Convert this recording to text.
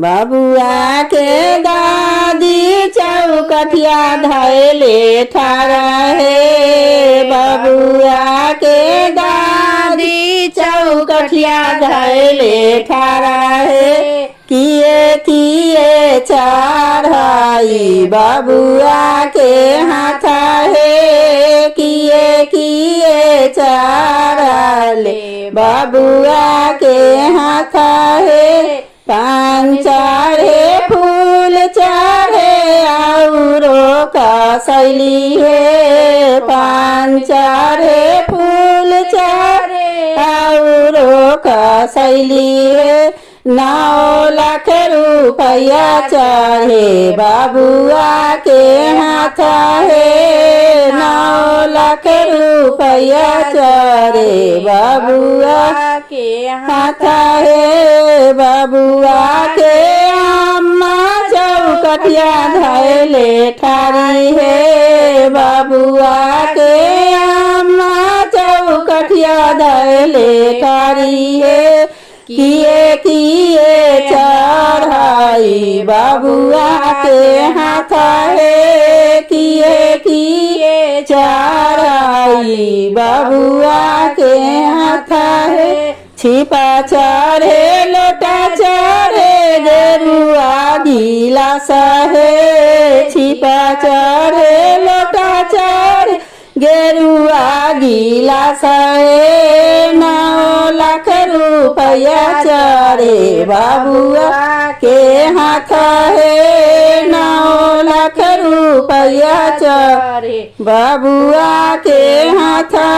बबुआ के दादी चौकठिया धैले ठाड़ा हे। बबुआ के दादी चौकठिया धैले ठाड़ा हे। किए किए चढ़ाई बबुआ के हाथा हे। किए किए चढ़ले बबुआ के हाथा हे। पान चढ़े फूल चढ़े औरो का शैली हे। पान चढ़े फूल चढ़े औरो का शैली हे। 9 लाख रुपया चढ़े बबुआ के हाथा हे। 9 लाख रुपया चढ़े बबुआ के हाथा हे। बबुआ के अम्मा चौकठिया धैले ठाड़ी हे। बबुआ के अम्मा चौकठिया धैले ठाड़ी हे। किए किए चढ़ाई बबुआ के हाथा हे। किए किए चढ़ाई बबुआ के हाथा हे। छिपा चढ़े लोटा चढ़े गेरुआ गिलास हे। छिपा चढ़े लोटा चढ़े गेरुआ गिलास हे। 9 लाख रुपया चढ़े बबुआ के हाथा हे। 9 लाख रुपया चढ़े बबुआ के हाथा